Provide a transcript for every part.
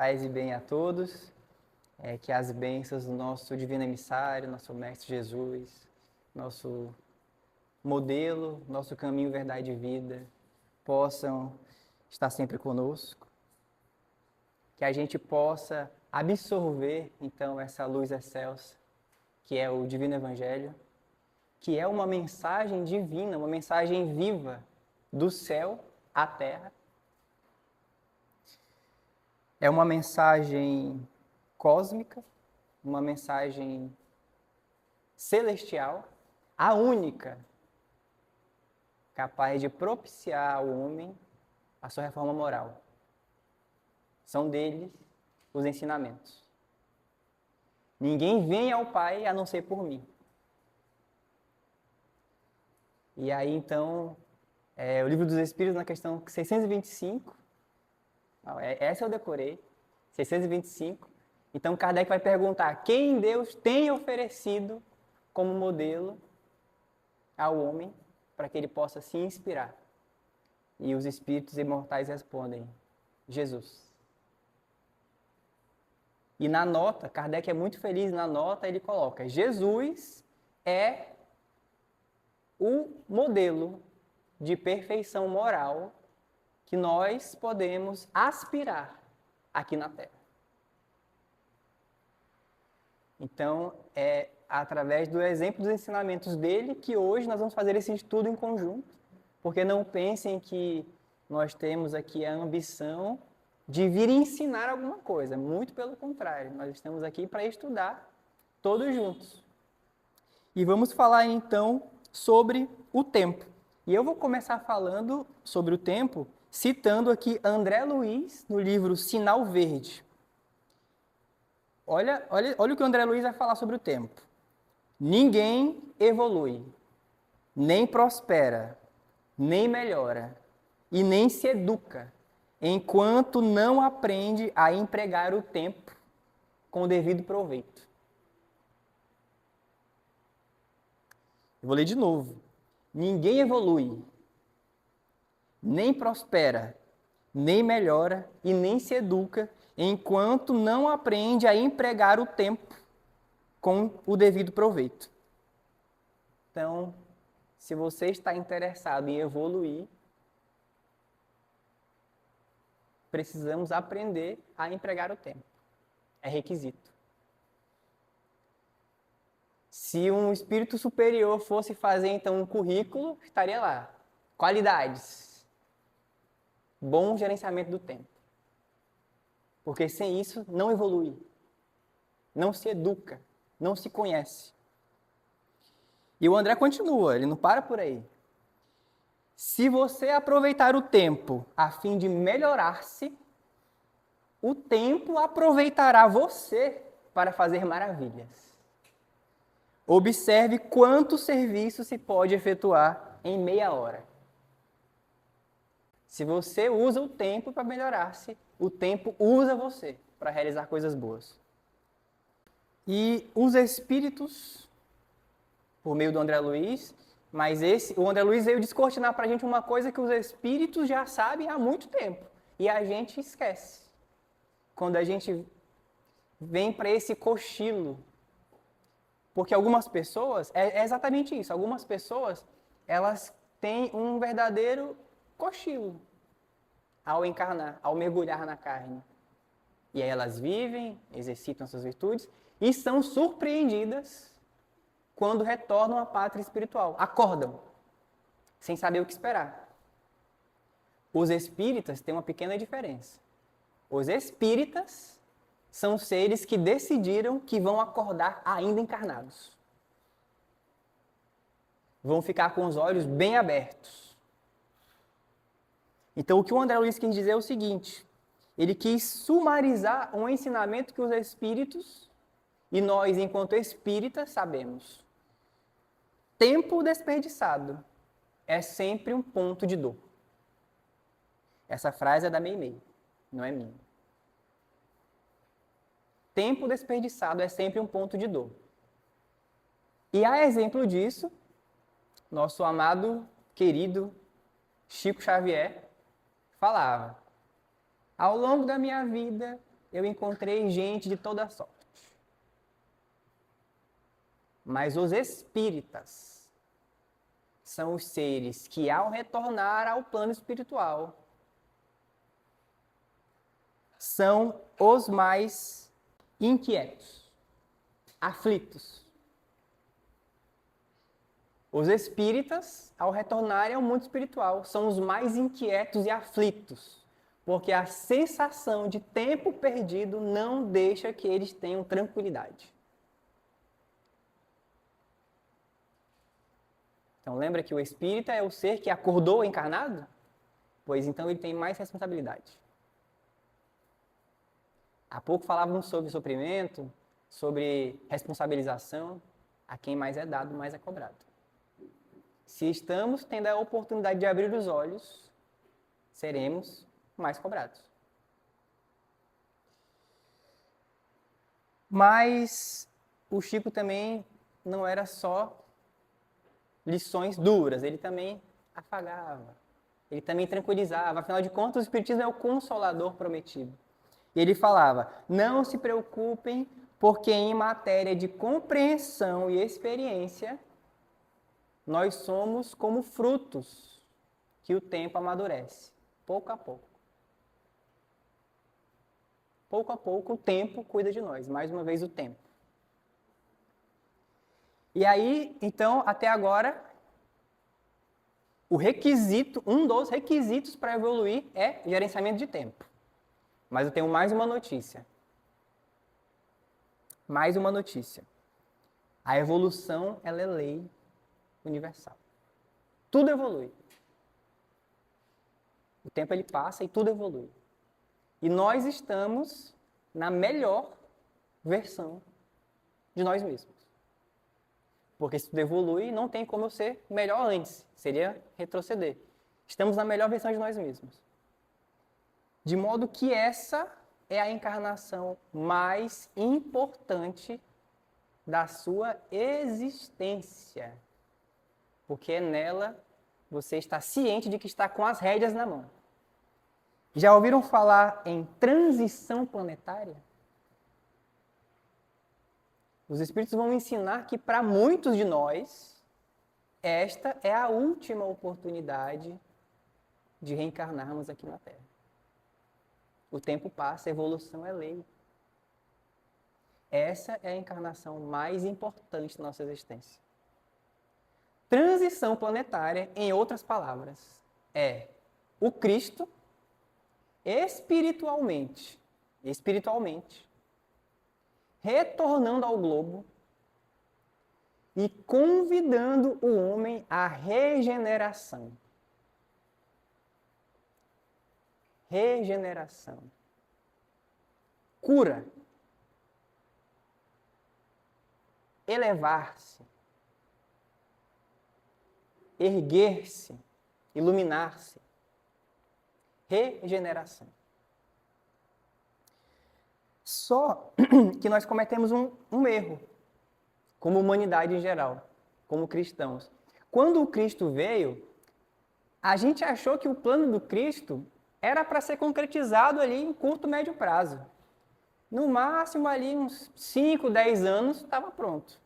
Paz e bem a todos. Que as bênçãos do nosso divino emissário, nosso Mestre Jesus, nosso modelo, nosso caminho, verdade e vida, possam estar sempre conosco. Que a gente possa absorver, então, essa luz excelsa, que é o Divino Evangelho, que é uma mensagem divina, uma mensagem viva do céu à terra. É uma mensagem cósmica, uma mensagem celestial, a única capaz de propiciar ao homem a sua reforma moral. São deles os ensinamentos. Ninguém vem ao Pai a não ser por mim. E aí, então, o Livro dos Espíritos, na questão 625, essa eu decorei, 625. Então, Kardec vai perguntar quem Deus tem oferecido como modelo ao homem para que ele possa se inspirar. E os espíritos imortais respondem: Jesus. E na nota, Kardec é muito feliz, na nota ele coloca: Jesus é o modelo de perfeição moral que nós podemos aspirar aqui na Terra. Então, é através do exemplo dos ensinamentos dele que hoje nós vamos fazer esse estudo em conjunto, porque não pensem que nós temos aqui a ambição de vir ensinar alguma coisa, muito pelo contrário, nós estamos aqui para estudar todos juntos. E vamos falar então sobre o tempo. E eu vou começar falando sobre o tempo, citando aqui André Luiz no livro Sinal Verde. Olha o que o André Luiz vai falar sobre o tempo. Ninguém evolui, nem prospera, nem melhora e nem se educa, enquanto não aprende a empregar o tempo com o devido proveito. Eu vou ler de novo. Ninguém evolui, nem prospera, nem melhora e nem se educa, enquanto não aprende a empregar o tempo com o devido proveito. Então, se você está interessado em evoluir, precisamos aprender a empregar o tempo. É requisito. Se um espírito superior fosse fazer, então, um currículo, estaria lá. Qualidades. Bom gerenciamento do tempo. Porque sem isso, não evolui. Não se educa. Não se conhece. E o André continua, ele não para por aí. Se você aproveitar o tempo a fim de melhorar-se, o tempo aproveitará você para fazer maravilhas. Observe quanto serviço se pode efetuar em meia hora. Se você usa o tempo para melhorar-se, o tempo usa você para realizar coisas boas. E os espíritos, por meio do André Luiz, mas o André Luiz veio descortinar para a gente uma coisa que os espíritos já sabem há muito tempo. E a gente esquece. Quando a gente vem para esse cochilo. Porque algumas pessoas, é exatamente isso, algumas pessoas, elas têm um verdadeiro cochilo ao encarnar, ao mergulhar na carne. E aí elas vivem, exercitam suas virtudes e são surpreendidas quando retornam à pátria espiritual. Acordam, sem saber o que esperar. Os espíritas têm uma pequena diferença. Os espíritas são seres que decidiram que vão acordar ainda encarnados. Vão ficar com os olhos bem abertos. Então, o que o André Luiz quis dizer é o seguinte: ele quis sumarizar um ensinamento que os espíritos, e nós, enquanto espíritas, sabemos. Tempo desperdiçado é sempre um ponto de dor. Essa frase é da Meimei, não é minha. Tempo desperdiçado é sempre um ponto de dor. E a exemplo disso, nosso amado, querido Chico Xavier falava: ao longo da minha vida, eu encontrei gente de toda sorte. Mas os espíritas são os seres que, ao retornar ao plano espiritual, são os mais inquietos, aflitos. Os espíritas, ao retornarem ao mundo espiritual, são os mais inquietos e aflitos, porque a sensação de tempo perdido não deixa que eles tenham tranquilidade. Então, lembra que o espírita é o ser que acordou encarnado? Pois então ele tem mais responsabilidade. Há pouco falávamos sobre sofrimento, sobre responsabilização. A quem mais é dado, mais é cobrado. Se estamos tendo a oportunidade de abrir os olhos, seremos mais cobrados. Mas o Chico também não era só lições duras, ele também afagava, ele também tranquilizava. Afinal de contas, o Espiritismo é o consolador prometido. E ele falava, não se preocupem, porque em matéria de compreensão e experiência, nós somos como frutos que o tempo amadurece, pouco a pouco. Pouco a pouco o tempo cuida de nós, mais uma vez o tempo. E aí, então, até agora, um dos requisitos para evoluir é gerenciamento de tempo. Mas eu tenho mais uma notícia. Mais uma notícia. A evolução, ela é lei universal. Tudo evolui. O tempo ele passa e tudo evolui. E nós estamos na melhor versão de nós mesmos. Porque se tudo evolui, não tem como eu ser melhor antes. Seria retroceder. Estamos na melhor versão de nós mesmos. De modo que essa é a encarnação mais importante da sua existência. Porque nela você está ciente de que está com as rédeas na mão. Já ouviram falar em transição planetária? Os Espíritos vão ensinar que para muitos de nós, esta é a última oportunidade de reencarnarmos aqui na Terra. O tempo passa, a evolução é lei. Essa é a encarnação mais importante da nossa existência. Transição planetária, em outras palavras, é o Cristo espiritualmente, retornando ao globo e convidando o homem à regeneração. Regeneração. Cura. Elevar-se. Erguer-se. Iluminar-se. Regeneração. Só que nós cometemos um erro, como humanidade em geral, como cristãos. Quando o Cristo veio, a gente achou que o plano do Cristo era para ser concretizado ali em curto, médio prazo. No máximo ali uns 5, 10 anos estava pronto.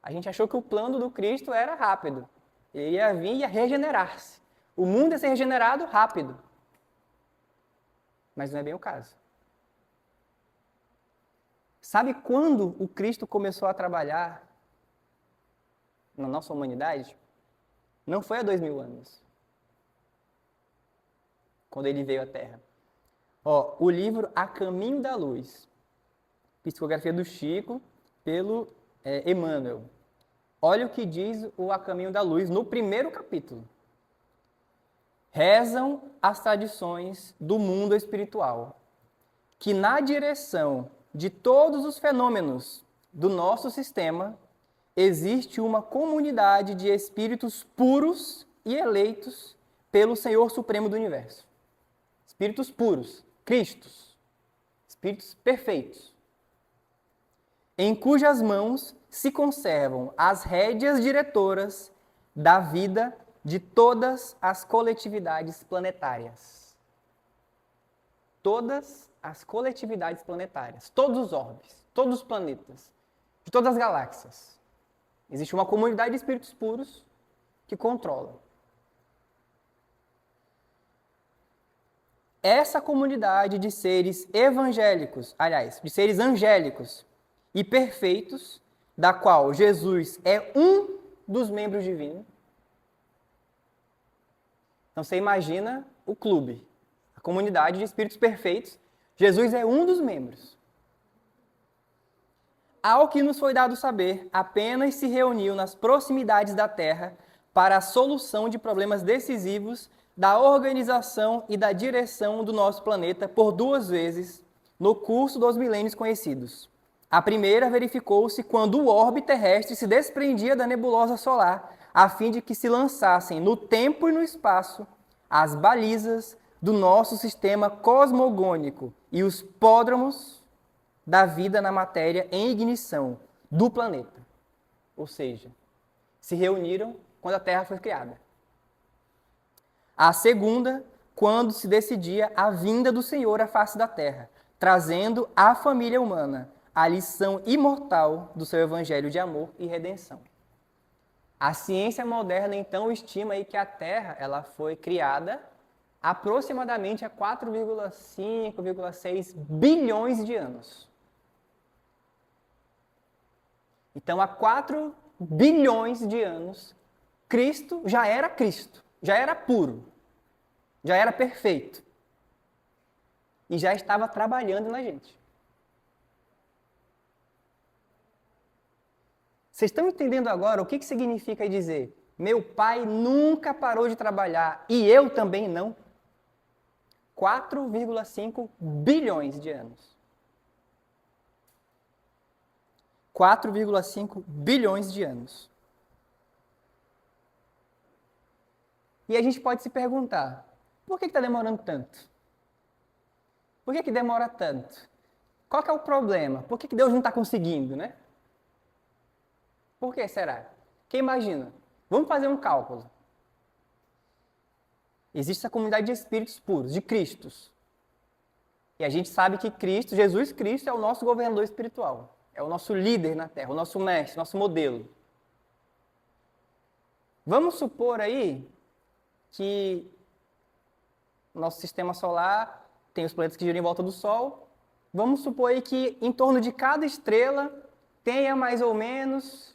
A gente achou que o plano do Cristo era rápido. Ele ia vir e ia regenerar-se. O mundo ia ser regenerado rápido. Mas não é bem o caso. Sabe quando o Cristo começou a trabalhar na nossa humanidade? Não foi há 2000 anos. Quando ele veio à Terra. O livro A Caminho da Luz. Psicografia do Chico, pelo Emmanuel. Olha o que diz o A Caminho da Luz no primeiro capítulo. Rezam as tradições do mundo espiritual, que na direção de todos os fenômenos do nosso sistema, existe uma comunidade de espíritos puros e eleitos pelo Senhor Supremo do Universo. Espíritos puros, Cristos, espíritos perfeitos, em cujas mãos se conservam as rédeas diretoras da vida de todas as coletividades planetárias. todas as coletividades planetárias, todos os orbes, todos os planetas, de todas as galáxias. Existe uma comunidade de espíritos puros que controla. Essa comunidade de seres evangélicos, aliás, de seres angélicos e perfeitos, da qual Jesus é um dos membros divinos. Então você imagina o clube, a comunidade de espíritos perfeitos. Jesus é um dos membros. Ao que nos foi dado saber, apenas se reuniu nas proximidades da Terra para a solução de problemas decisivos da organização e da direção do nosso planeta por 2 vezes no curso dos milênios conhecidos. A primeira verificou-se quando o orbe terrestre se desprendia da nebulosa solar, a fim de que se lançassem no tempo e no espaço as balizas do nosso sistema cosmogônico e os pódromos da vida na matéria em ignição do planeta. Ou seja, se reuniram quando a Terra foi criada. A segunda, quando se decidia a vinda do Senhor à face da terra, trazendo à família humana a lição imortal do seu evangelho de amor e redenção. A ciência moderna, então, estima aí que a Terra ela foi criada aproximadamente há 4,5, 6 bilhões de anos. Então, há 4 bilhões de anos, Cristo, já era puro, já era perfeito e já estava trabalhando na gente. Vocês estão entendendo agora o que significa dizer meu pai nunca parou de trabalhar e eu também não? 4,5 bilhões de anos. 4,5 bilhões de anos. E a gente pode se perguntar, por que está demorando tanto? Por que demora tanto? Qual que é o problema? Por que Deus não está conseguindo, né? Por que será? Porque imagina, vamos fazer um cálculo. Existe essa comunidade de espíritos puros, de Cristos. E a gente sabe que Cristo, Jesus Cristo, é o nosso governador espiritual. É o nosso líder na Terra, o nosso mestre, o nosso modelo. Vamos supor aí que o nosso sistema solar tem os planetas que giram em volta do Sol. Vamos supor aí que em torno de cada estrela tenha mais ou menos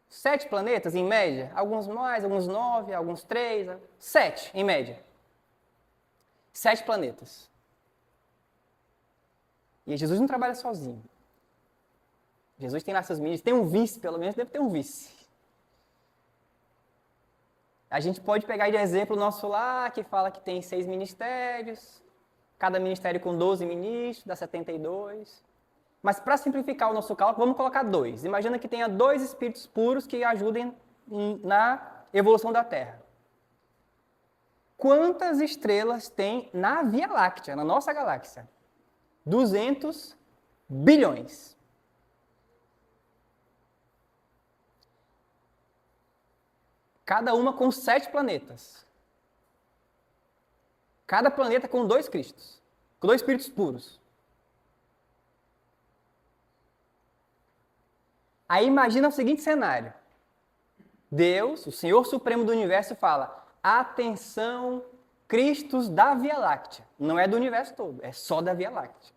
7 planetas, em média. Alguns mais, alguns 9, alguns 3, 7, em média. 7 planetas. E Jesus não trabalha sozinho. Jesus tem lá seus ministros, tem um vice, pelo menos deve ter um vice. A gente pode pegar de exemplo o nosso lar, que fala que tem 6 ministérios, cada ministério com 12 ministros, dá 72. Mas para simplificar o nosso cálculo, vamos colocar 2. Imagina que tenha 2 espíritos puros que ajudem na evolução da Terra. Quantas estrelas tem na Via Láctea, na nossa galáxia? 200 bilhões. Cada uma com 7 planetas. Cada planeta com 2 Cristos, com 2 espíritos puros. Aí imagina o seguinte cenário. Deus, o Senhor Supremo do Universo, fala: atenção, Cristos da Via Láctea. Não é do universo todo, é só da Via Láctea.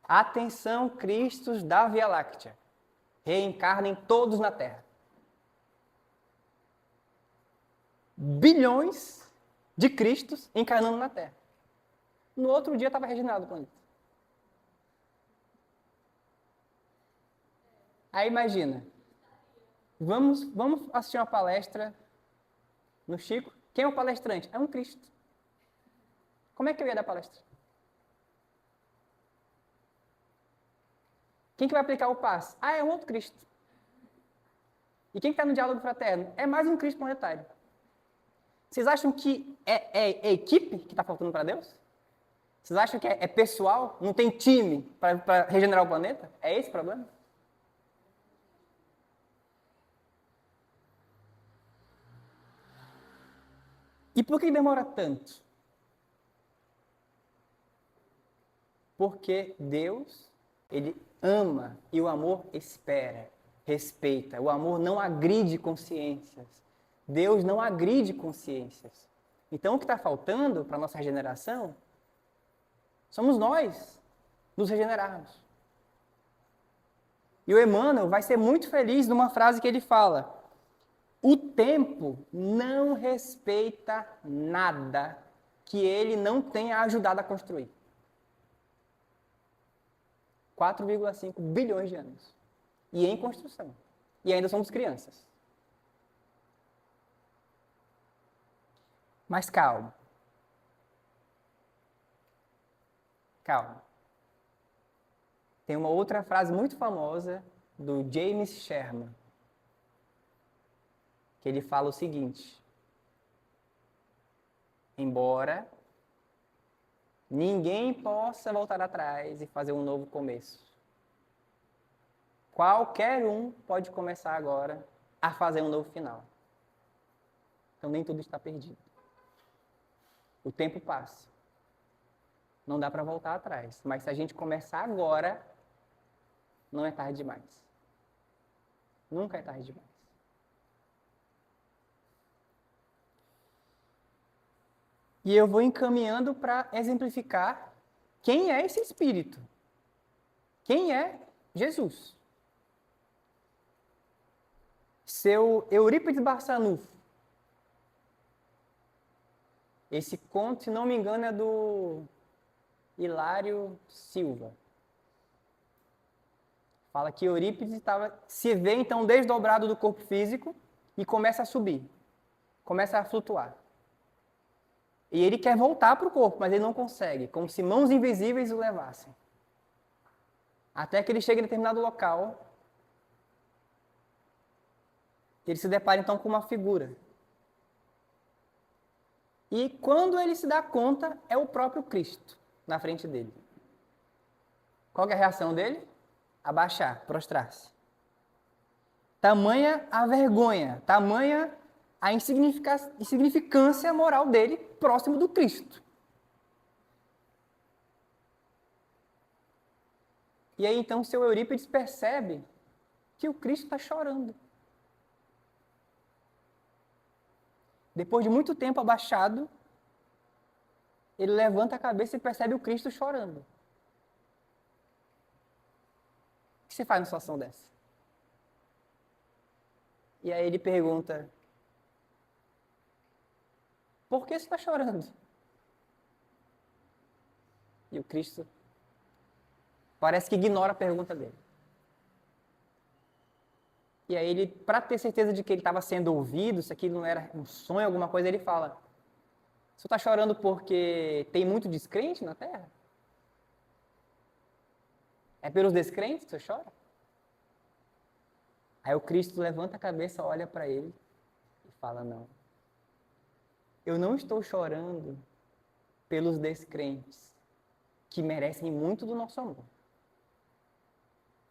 Atenção, Cristos da Via Láctea. Reencarnem todos na Terra. Bilhões de Cristos encarnando na Terra. No outro dia estava regenerado o planeta. Aí imagina, vamos assistir uma palestra no Chico. Quem é o palestrante? É um Cristo. Como é que eu ia dar palestra? Quem que vai aplicar o passe? Ah, é um outro Cristo. E quem está no diálogo fraterno? É mais um Cristo planetário. Vocês acham que é equipe que está faltando para Deus? Vocês acham que é pessoal? Não tem time para regenerar o planeta? É esse o problema? E por que demora tanto? Porque Deus, ele ama e o amor espera, respeita. O amor não agride consciências. Deus não agride consciências. Então, o que está faltando para a nossa regeneração somos nós nos regenerarmos. E o Emmanuel vai ser muito feliz numa frase que ele fala: o tempo não respeita nada que ele não tenha ajudado a construir. 4,5 bilhões de anos. E em construção. E ainda somos crianças. Mas calma. Calma. Tem uma outra frase muito famosa do James Sherman, que ele fala o seguinte: embora ninguém possa voltar atrás e fazer um novo começo, qualquer um pode começar agora a fazer um novo final. Então nem tudo está perdido. O tempo passa. Não dá para voltar atrás. Mas se a gente começar agora, não é tarde demais. Nunca é tarde demais. E eu vou encaminhando para exemplificar quem é esse Espírito. Quem é Jesus? Seu Eurípides Barçanufo. Esse conto, se não me engano, é do Hilário Silva. Fala que Eurípides se vê então desdobrado do corpo físico e começa a subir. Começa a flutuar. E ele quer voltar para o corpo, mas ele não consegue, como se mãos invisíveis o levassem. Até que ele chega em determinado local, ele se depara então com uma figura. E quando ele se dá conta, é o próprio Cristo na frente dele. Qual que é a reação dele? Abaixar, prostrar-se. Tamanha a vergonha, tamanha a insignificância moral dele próximo do Cristo. E aí então seu Eurípides percebe que o Cristo está chorando. Depois de muito tempo abaixado, ele levanta a cabeça e percebe o Cristo chorando. O que você faz numa situação dessa? E aí ele pergunta: por que você está chorando? E o Cristo parece que ignora a pergunta dele. E aí ele, para ter certeza de que ele estava sendo ouvido, se aquilo não era um sonho, alguma coisa, ele fala: você está chorando porque tem muito descrente na Terra? É pelos descrentes que você chora? Aí o Cristo levanta a cabeça, olha para ele e fala: não. Eu não estou chorando pelos descrentes, que merecem muito do nosso amor.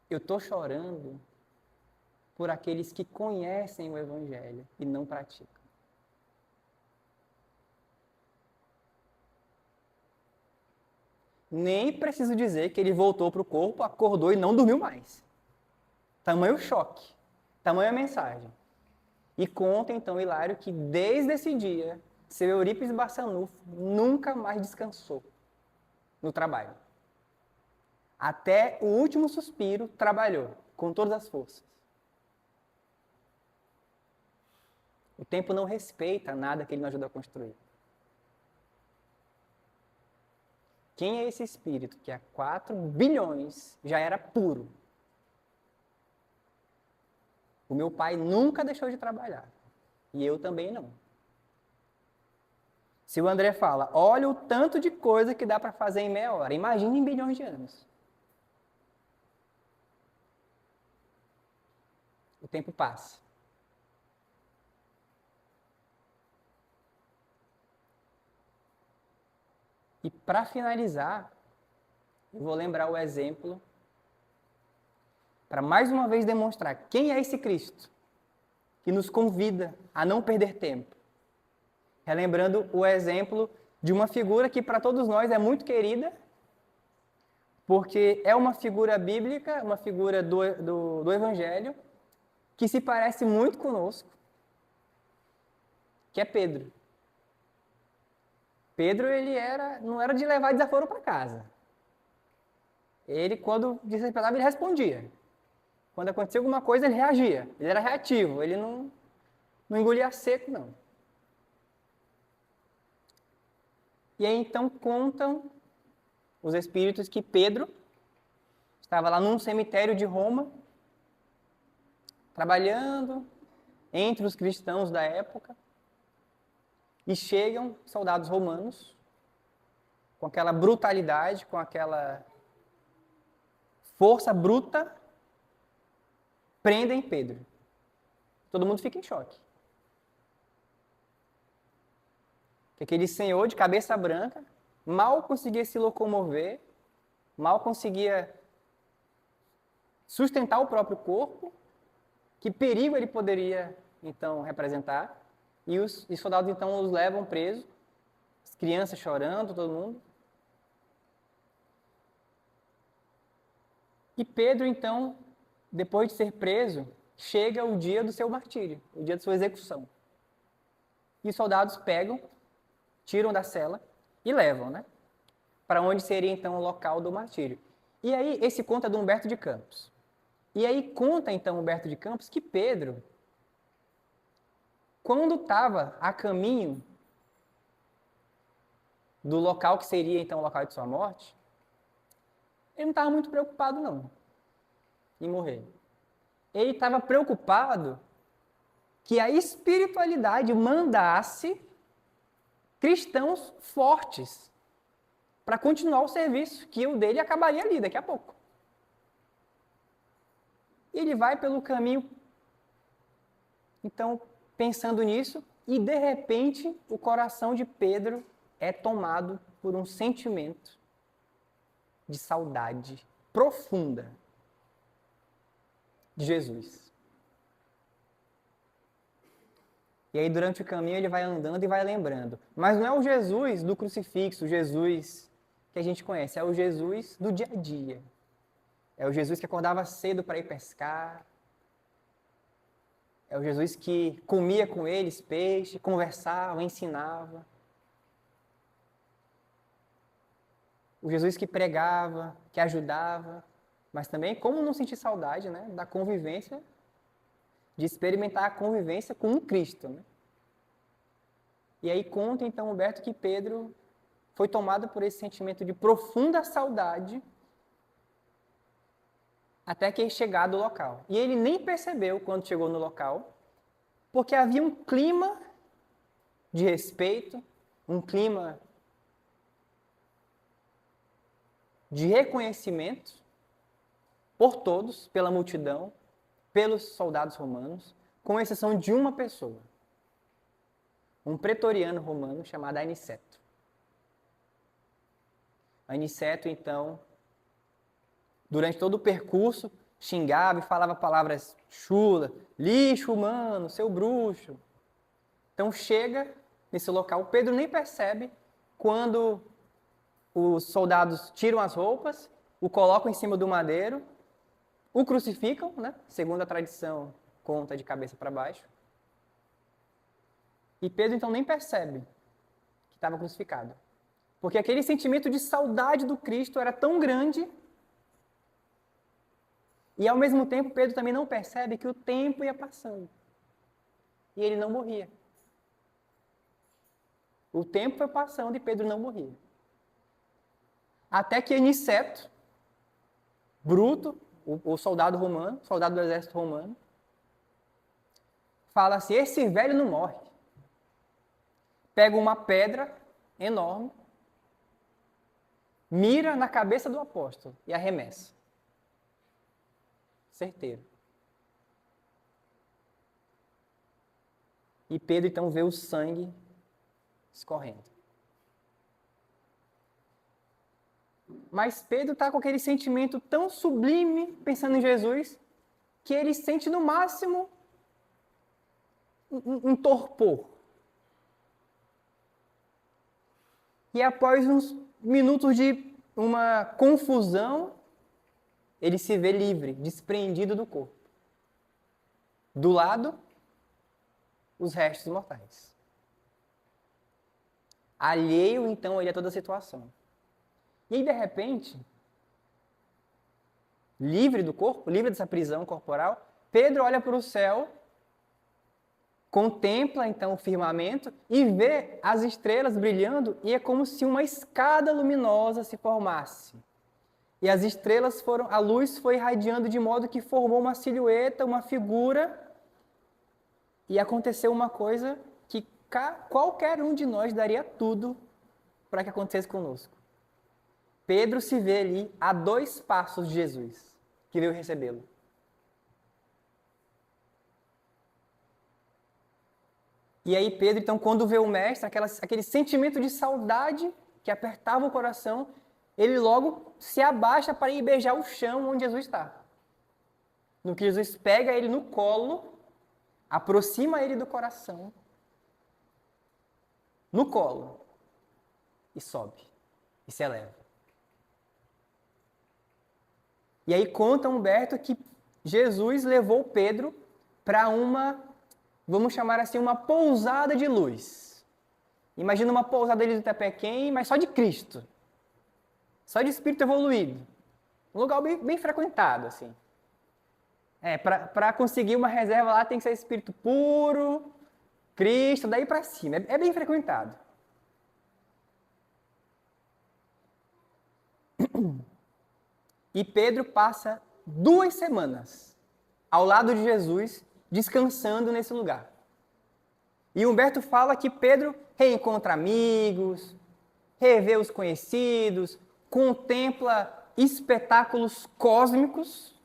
Eu estou chorando por aqueles que conhecem o Evangelho e não praticam. Nem preciso dizer que ele voltou para o corpo, acordou e não dormiu mais. Tamanho choque, tamanha mensagem. E conta então Hilário que desde esse dia, seu Eurípides Barçanufo nunca mais descansou no trabalho. Até o último suspiro trabalhou, com todas as forças. O tempo não respeita nada que ele não ajudou a construir. Quem é esse espírito que há 4 bilhões já era puro? O meu pai nunca deixou de trabalhar. E eu também não. Se o André fala: olha o tanto de coisa que dá para fazer em meia hora. Imagine em bilhões de anos. O tempo passa. E para finalizar, eu vou lembrar o exemplo para mais uma vez demonstrar quem é esse Cristo que nos convida a não perder tempo. Relembrando o exemplo de uma figura que para todos nós é muito querida, porque é uma figura bíblica, uma figura do Evangelho, que se parece muito conosco, que é Pedro. Pedro, ele não era de levar desaforo para casa. Ele, quando desrespeitava, ele respondia. Quando acontecia alguma coisa, ele reagia. Ele era reativo, ele não engolia seco, não. E aí, então, contam os espíritos que Pedro estava lá num cemitério de Roma, trabalhando entre os cristãos da época, e chegam soldados romanos, com aquela brutalidade, com aquela força bruta, prendem Pedro. Todo mundo fica em choque. Que aquele senhor de cabeça branca mal conseguia se locomover, mal conseguia sustentar o próprio corpo, que perigo ele poderia, então, representar. E os soldados, então, os levam presos, as crianças chorando, todo mundo. E Pedro, então, depois de ser preso, chega o dia do seu martírio, o dia de sua execução. E os soldados pegam, tiram da cela e levam, né? Para onde seria, então, o local do martírio. E aí, esse conto é do Humberto de Campos. E aí conta, então, Humberto de Campos que Pedro, quando estava a caminho do local que seria, então, o local de sua morte, ele não estava muito preocupado, não, em morrer. Ele estava preocupado que a espiritualidade mandasse cristãos fortes para continuar o serviço, que o dele acabaria ali daqui a pouco. Ele vai pelo caminho, então, pensando nisso, e de repente o coração de Pedro é tomado por um sentimento de saudade profunda de Jesus. E aí, durante o caminho, ele vai andando e vai lembrando. Mas não é o Jesus do crucifixo, o Jesus que a gente conhece, é o Jesus do dia a dia. É o Jesus que acordava cedo para ir pescar. É o Jesus que comia com eles peixe, conversava, ensinava. O Jesus que pregava, que ajudava. Mas também, como não sentir saudade, né, da convivência, de experimentar a convivência com um Cristo, né? E aí conta, então, Humberto, que Pedro foi tomado por esse sentimento de profunda saudade até que chegar do local. E ele nem percebeu quando chegou no local, porque havia um clima de respeito, um clima de reconhecimento por todos, pela multidão, pelos soldados romanos, com exceção de uma pessoa, um pretoriano romano chamado Aniceto. Aniceto, então, durante todo o percurso, xingava e falava palavras chulas, lixo humano, seu bruxo. Então chega nesse local, Pedro nem percebe quando os soldados tiram as roupas, o colocam em cima do madeiro, o crucificam, né? Segundo a tradição conta, de cabeça para baixo. E Pedro então nem percebe que estava crucificado. Porque aquele sentimento de saudade do Cristo era tão grande, e ao mesmo tempo Pedro também não percebe que o tempo ia passando. E ele não morria. O tempo foi passando e Pedro não morria. Até que Aniceto, Bruto, o soldado romano, soldado do exército romano, fala assim: esse velho não morre. Pega uma pedra enorme, mira na cabeça do apóstolo e arremessa. Certeiro. E Pedro então vê o sangue escorrendo. Mas Pedro está com aquele sentimento tão sublime, pensando em Jesus, que ele sente no máximo um torpor. E após uns minutos de uma confusão, ele se vê livre, desprendido do corpo. Do lado, os restos mortais. Alheio, então, ele a toda a situação. E aí, de repente, livre do corpo, livre dessa prisão corporal, Pedro olha para o céu, contempla, então, o firmamento e vê as estrelas brilhando, e é como se uma escada luminosa se formasse. E as estrelas a luz foi irradiando de modo que formou uma silhueta, uma figura, e aconteceu uma coisa que qualquer um de nós daria tudo para que acontecesse conosco. Pedro se vê ali a 2 passos de Jesus, que veio recebê-lo. E aí Pedro, então, quando vê o mestre, aquele sentimento de saudade que apertava o coração, ele logo se abaixa para ir beijar o chão onde Jesus está. No que Jesus pega ele no colo, aproxima ele do coração, no colo, e sobe, e se eleva. E aí conta Humberto que Jesus levou Pedro para vamos chamar assim, uma pousada de luz. Imagina uma pousada ali do Itapequém, mas só de Cristo. Só de espírito evoluído. Um lugar bem frequentado, assim. Para conseguir uma reserva lá tem que ser espírito puro, Cristo, daí para cima. É bem frequentado. E Pedro passa 2 semanas ao lado de Jesus, descansando nesse lugar. E Humberto fala que Pedro reencontra amigos, revê os conhecidos, contempla espetáculos cósmicos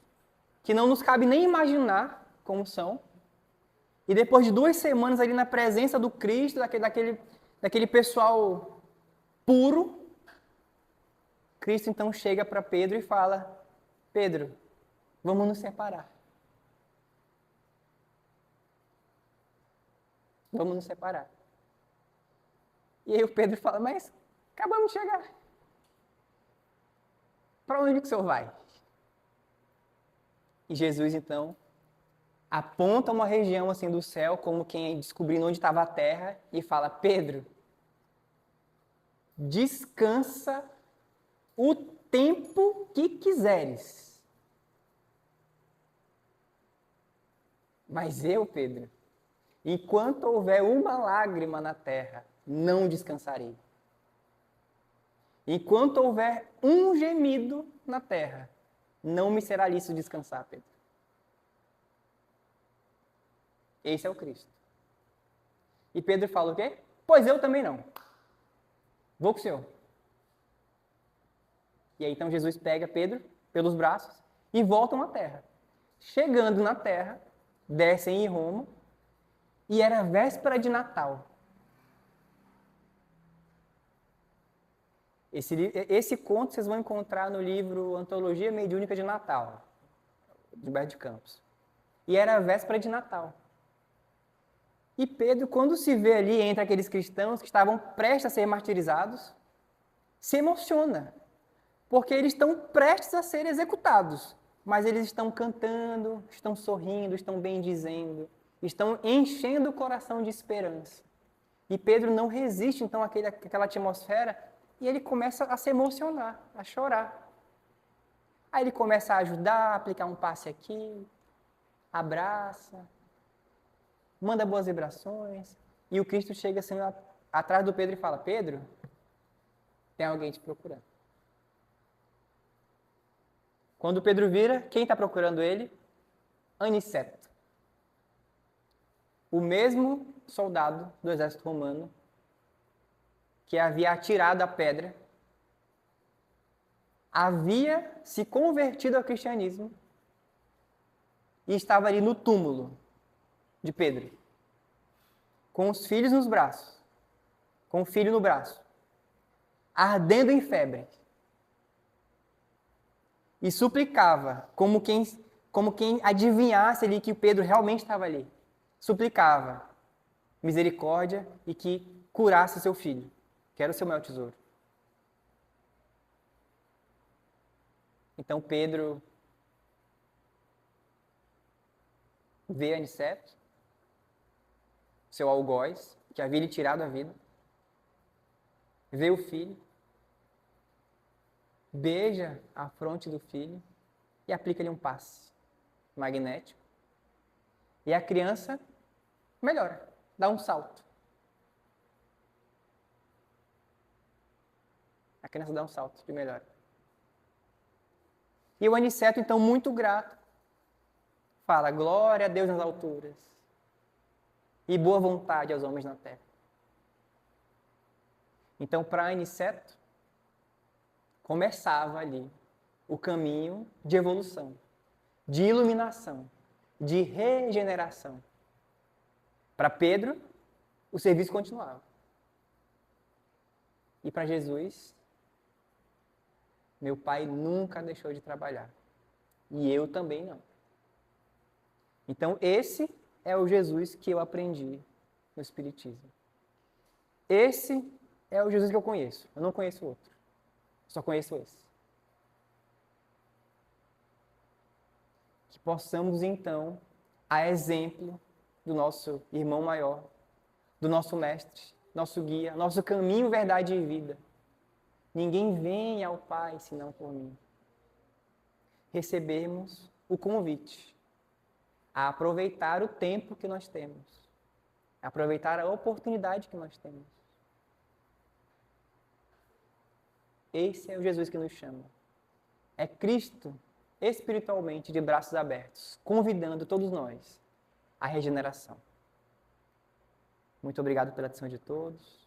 que não nos cabe nem imaginar como são. E depois de 2 semanas ali na presença do Cristo, daquele pessoal puro, Cristo então chega para Pedro e fala: Pedro, vamos nos separar. Vamos nos separar. E aí o Pedro fala: mas acabamos de chegar. Para onde que o senhor vai? E Jesus então aponta uma região assim do céu, como quem descobrindo onde estava a terra, e fala: Pedro, descansa o tempo que quiseres. Mas eu, Pedro, enquanto houver uma lágrima na terra, não descansarei. Enquanto houver um gemido na terra, não me será lícito descansar, Pedro. Esse é o Cristo. E Pedro fala o quê? Pois eu também não. Vou com o senhor. E aí então Jesus pega Pedro pelos braços e voltam à terra. Chegando na terra, descem em Roma, e era véspera de Natal. Esse conto vocês vão encontrar no livro Antologia Mediúnica de Natal, de Humberto de Campos. E era a véspera de Natal. E Pedro, quando se vê ali entre aqueles cristãos que estavam prestes a ser martirizados, se emociona, porque eles estão prestes a ser executados, mas eles estão cantando, estão sorrindo, estão bendizendo, estão enchendo o coração de esperança. E Pedro não resiste, então, àquela atmosfera, e ele começa a se emocionar, a chorar. Aí ele começa a ajudar, a aplicar um passe aqui, abraça, manda boas vibrações, e o Cristo chega assim atrás do Pedro e fala: Pedro, tem alguém te procurando. Quando Pedro vira, quem está procurando ele? Aniceto. O mesmo soldado do exército romano que havia atirado a pedra, havia se convertido ao cristianismo e estava ali no túmulo de Pedro, com os filhos nos braços, com o filho no braço, ardendo em febre, e suplicava, como quem adivinhasse ali que o Pedro realmente estava ali, suplicava misericórdia e que curasse seu filho, que era o seu maior tesouro. Então Pedro vê Aniceto, seu algoz, que havia lhe tirado a vida, vê o filho, beija a fronte do filho e aplica-lhe um passe magnético. E a criança melhora, dá um salto. A criança dá um salto de melhora. E o Aniceto, então, muito grato, fala: glória a Deus nas alturas e boa vontade aos homens na terra. Então, para Aniceto, começava ali o caminho de evolução, de iluminação, de regeneração. Para Pedro, o serviço continuava. E para Jesus, meu pai nunca deixou de trabalhar. E eu também não. Então, esse é o Jesus que eu aprendi no Espiritismo. Esse é o Jesus que eu conheço. Eu não conheço outro. Só conheço esse. Que possamos, então, a exemplo do nosso irmão maior, do nosso mestre, nosso guia, nosso caminho, verdade e vida. Ninguém vem ao Pai senão por mim. Recebermos o convite a aproveitar o tempo que nós temos, a aproveitar a oportunidade que nós temos. Esse é o Jesus que nos chama. É Cristo, espiritualmente, de braços abertos, convidando todos nós à regeneração. Muito obrigado pela atenção de todos.